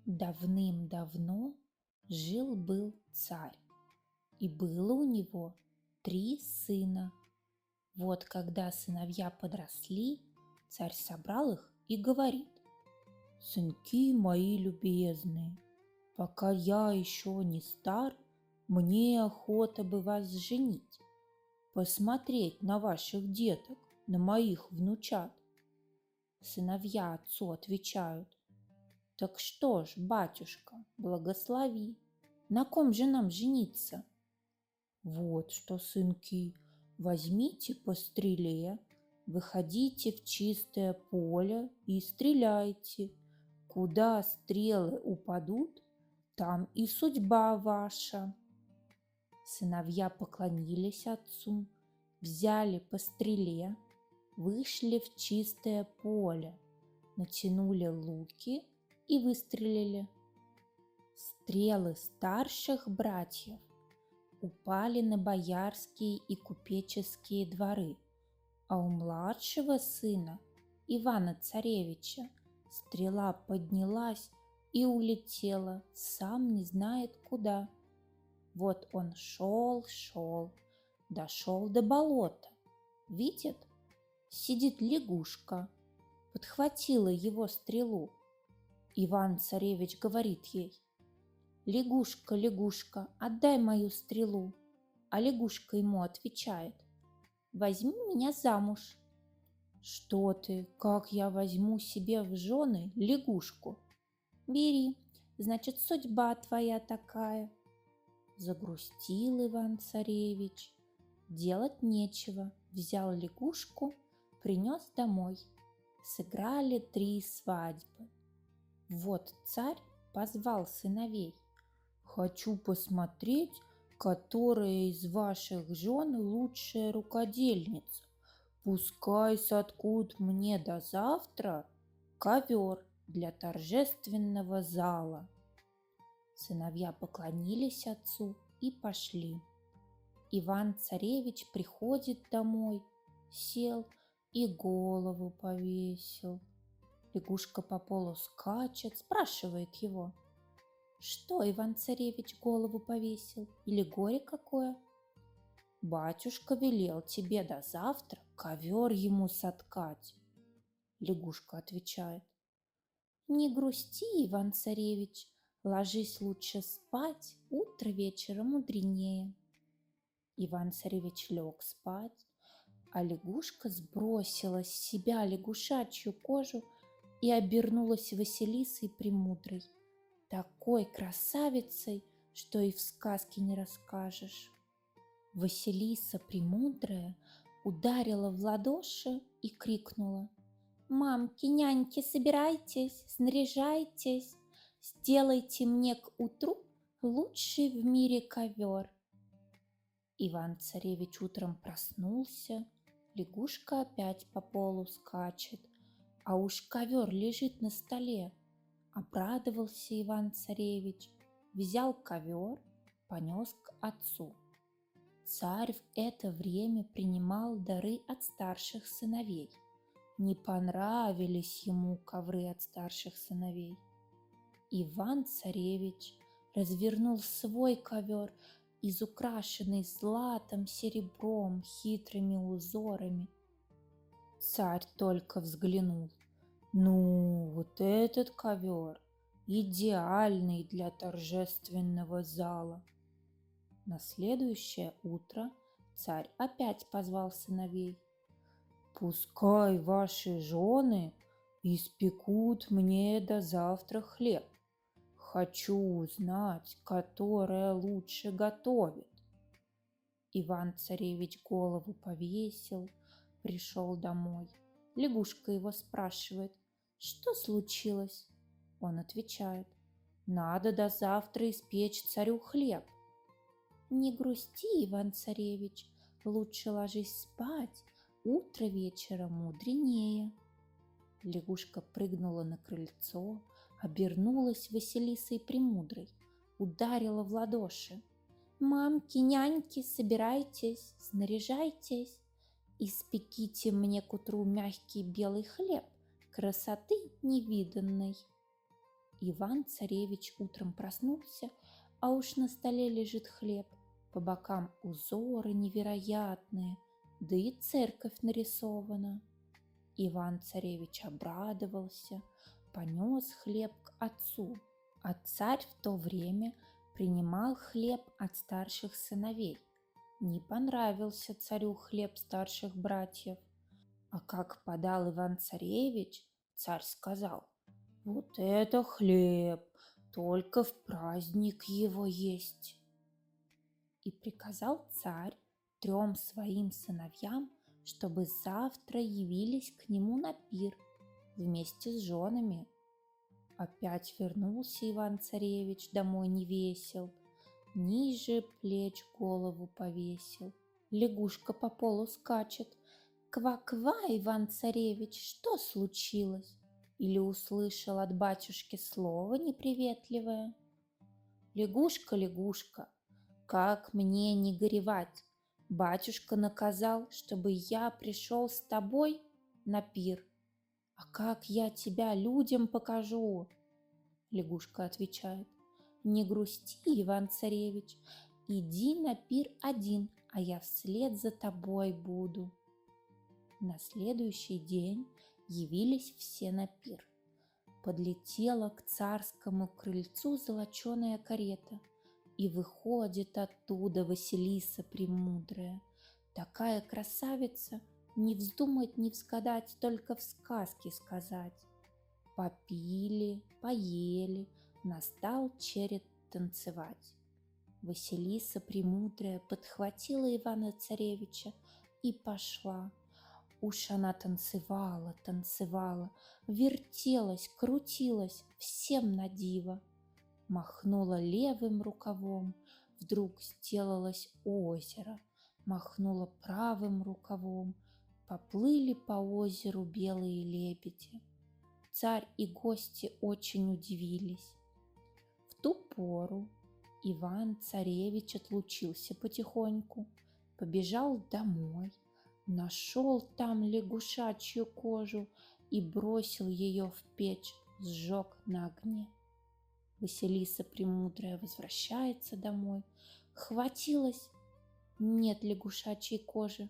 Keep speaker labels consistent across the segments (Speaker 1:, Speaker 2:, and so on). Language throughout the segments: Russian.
Speaker 1: Давным-давно жил-был царь, и было у него 3 сына. Вот когда сыновья подросли, царь собрал их и говорит: «Сынки мои любезные, пока я еще не стар, мне охота бы вас женить, посмотреть на ваших деток, на моих внучат». Сыновья отцу отвечают: «Так что ж, батюшка, благослови, на ком же нам жениться?» «Вот что, сынки, возьмите по стреле, выходите в чистое поле и стреляйте. Куда стрелы упадут, там и судьба ваша». Сыновья поклонились отцу, взяли по стреле, вышли в чистое поле, натянули луки и выстрелили. Стрелы старших братьев упали на боярские и купеческие дворы, а у младшего сына, Ивана-царевича, стрела поднялась и улетела, сам не знает куда. Вот он шел, дошел до болота. Видит, сидит лягушка, подхватила его стрелу. Иван-царевич говорит ей: «Лягушка, лягушка, отдай мою стрелу». А лягушка ему отвечает: «Возьми меня замуж». «Что ты, как я возьму себе в жены лягушку?» «Бери, значит, судьба твоя такая». Загрустил Иван-царевич. Делать нечего, взял лягушку, принес домой. Сыграли 3 свадьбы. Вот царь позвал сыновей: «Хочу посмотреть, которая из ваших жен лучшая рукодельница. Пускай соткут мне до завтра ковер для торжественного зала». Сыновья поклонились отцу и пошли. Иван-царевич приходит домой, сел и голову повесил. Лягушка по полу скачет, спрашивает его: «Что, Иван-царевич, голову повесил? Или горе какое?» «Батюшка велел тебе до завтра ковер ему соткать». Лягушка отвечает: «Не грусти, Иван-царевич, ложись лучше спать, утро вечера мудренее». Иван-царевич лег спать, а лягушка сбросила с себя лягушачью кожу и обернулась Василисой Премудрой, такой красавицей, что и в сказке не расскажешь. Василиса Премудрая ударила в ладоши и крикнула: «Мамки, няньки, собирайтесь, снаряжайтесь, сделайте мне к утру лучший в мире ковер». Иван-царевич утром проснулся, лягушка опять по полу скачет, а уж ковер лежит на столе. Обрадовался Иван-царевич, взял ковер, понес к отцу. Царь в это время принимал дары от старших сыновей. Не понравились ему ковры от старших сыновей. Иван-царевич развернул свой ковер, изукрашенный златом, серебром, хитрыми узорами. Царь только взглянул: «Ну, вот этот ковер идеальный для торжественного зала». На следующее утро царь опять позвал сыновей: «Пускай ваши жены испекут мне до завтра хлеб. Хочу узнать, которая лучше готовит». Иван-царевич голову повесил, пришел домой. Лягушка его спрашивает: «Что случилось?» Он отвечает: «Надо до завтра испечь царю хлеб». «Не грусти, Иван-царевич, лучше ложись спать, утро вечера мудренее». Лягушка прыгнула на крыльцо, обернулась Василисой Премудрой, ударила в ладоши: «Мамки, няньки, собирайтесь, снаряжайтесь, испеките мне к утру мягкий белый хлеб, красоты невиданной». Иван-царевич утром проснулся, а уж на столе лежит хлеб, по бокам узоры невероятные, да и церковь нарисована. Иван-царевич обрадовался, понес хлеб к отцу, а царь в то время принимал хлеб от старших сыновей. Не понравился царю хлеб старших братьев, а как подал Иван-царевич, царь сказал: «Вот это хлеб, только в праздник его есть!» И приказал царь 3 своим сыновьям, чтобы завтра явились к нему на пир вместе с женами. Опять вернулся Иван-царевич домой невесел, ниже плеч голову повесил. Лягушка по полу скачет. «Ква-ква, Иван-царевич, что случилось?» Или услышал от батюшки слово неприветливое? «Лягушка, лягушка, как мне не горевать? Батюшка наказал, чтобы я пришел с тобой на пир. А как я тебя людям покажу?» Лягушка отвечает: «Не грусти, Иван-царевич, иди на пир один, а я вслед за тобой буду». На следующий день явились все на пир. Подлетела к царскому крыльцу золоченая карета, и выходит оттуда Василиса Премудрая. Такая красавица, не вздумать не взгадать, только в сказке сказать. Попили, поели, настал черед танцевать. Василиса Премудрая подхватила Ивана-царевича и пошла. Уж она танцевала, танцевала, вертелась, крутилась, всем на диво. Махнула левым рукавом, вдруг сделалось озеро, махнула правым рукавом, поплыли по озеру белые лебеди. Царь и гости очень удивились. В ту пору Иван-царевич отлучился потихоньку, побежал домой, нашел там лягушачью кожу и бросил ее в печь, сжег на огне. Василиса Премудрая возвращается домой, хватилась, нет лягушачьей кожи,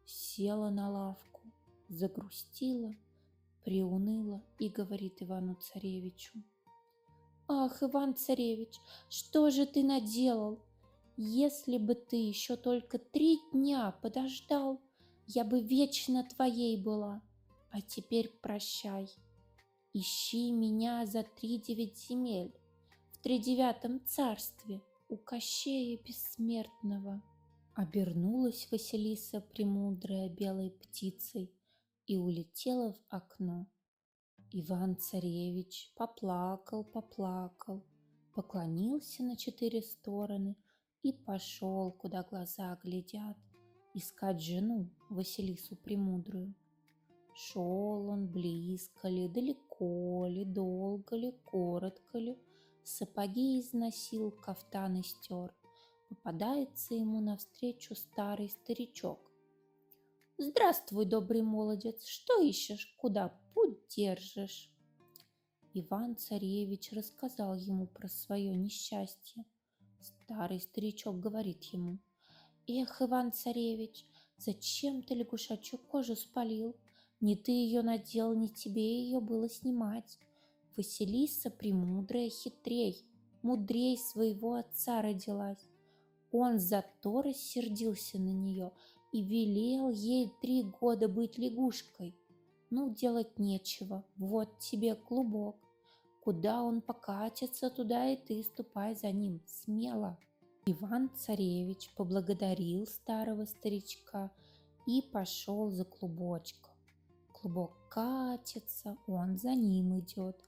Speaker 1: села на лавку, загрустила, приуныла и говорит Ивану-царевичу: «Ах, Иван-царевич, что же ты наделал? Если бы ты еще только 3 дня подождал, я бы вечно твоей была. А теперь прощай. Ищи меня за 3-9 земель, в 3-9 царстве, у Кощея Бессмертного». Обернулась Василиса Премудрая белой птицей и улетела в окно. Иван-царевич поплакал, поклонился на 4 стороны и пошел, куда глаза глядят, искать жену Василису Премудрую. Шел он близко ли, далеко ли, долго ли, коротко ли, сапоги износил, кафтан истер. Попадается ему навстречу старый старичок. «Здравствуй, добрый молодец, что ищешь, куда путь держишь?» Иван-царевич рассказал ему про свое несчастье. Старый старичок говорит ему: «Эх, Иван-царевич, зачем ты лягушачью кожу спалил? Не ты ее надел, не тебе ее было снимать. Василиса Премудрая хитрей, мудрей своего отца родилась. Он зато рассердился на нее и велел ей 3 года быть лягушкой. Ну, делать нечего, вот тебе клубок. Куда он покатится, туда и ты ступай за ним смело». Иван-царевич поблагодарил старого старичка и пошел за клубочком. Клубок катится, он за ним идет.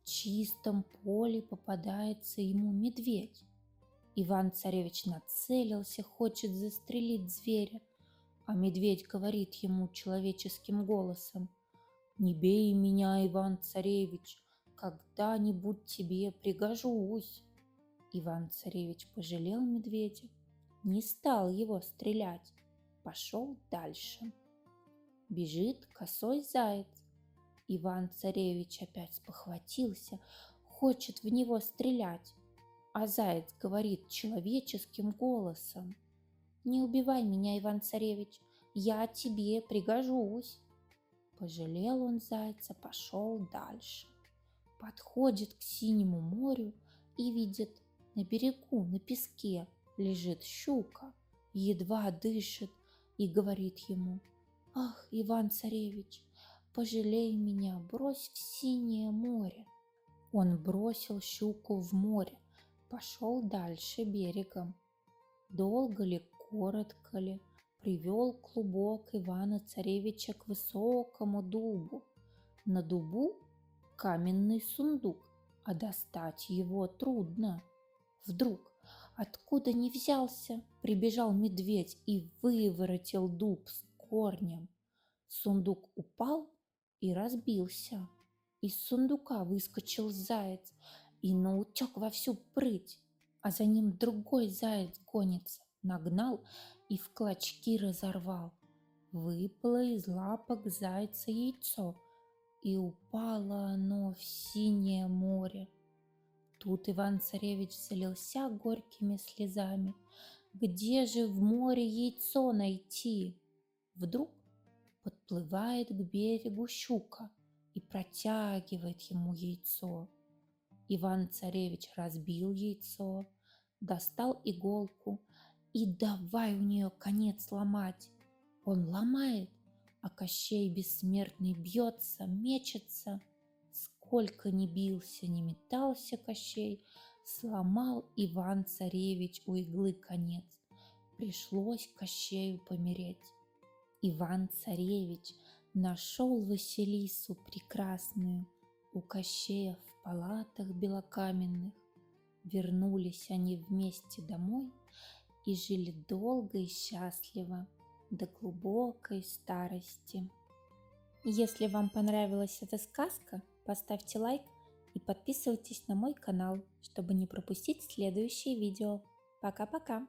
Speaker 1: В чистом поле попадается ему медведь. Иван-царевич нацелился, хочет застрелить зверя, а медведь говорит ему человеческим голосом: «Не бей меня, Иван-царевич, когда-нибудь тебе пригожусь». Иван-царевич пожалел медведя, не стал его стрелять, пошел дальше. Бежит косой заяц. Иван-царевич опять спохватился, хочет в него стрелять, а заяц говорит человеческим голосом: «Не убивай меня, Иван-царевич, я тебе пригожусь». Пожалел он зайца, пошел дальше. Подходит к синему морю и видит, на берегу, на песке лежит щука, едва дышит, и говорит ему: «Ах, Иван-царевич, пожалей меня, брось в синее море». Он бросил щуку в море, пошел дальше берегом. Долго ли, коротко ли, привел клубок Ивана-царевича к высокому дубу. На дубу каменный сундук, а достать его трудно. Вдруг, откуда ни взялся, прибежал медведь и выворотил дуб с корнем. Сундук упал и разбился. Из сундука выскочил заяц и наутек во всю прыть, а за ним другой заяц гонится, нагнал и в клочки разорвал. Выпало из лапок зайца яйцо, и упало оно в синее море. Тут Иван-царевич залился горькими слезами. Где же в море яйцо найти? Вдруг подплывает к берегу щука и протягивает ему яйцо. Иван-царевич разбил яйцо, достал иголку и давай у нее конец ломать. Он ломает, а Кощей бессмертный бьется, мечется. Сколько ни бился, ни метался Кощей, сломал Иван-царевич у иглы конец. Пришлось Кощею помереть. Иван-царевич нашел Василису прекрасную у Кощея в палатах белокаменных. Вернулись они вместе домой и жили долго и счастливо до глубокой старости. Если вам понравилась эта сказка, поставьте лайк и подписывайтесь на мой канал, чтобы не пропустить следующие видео. Пока-пока!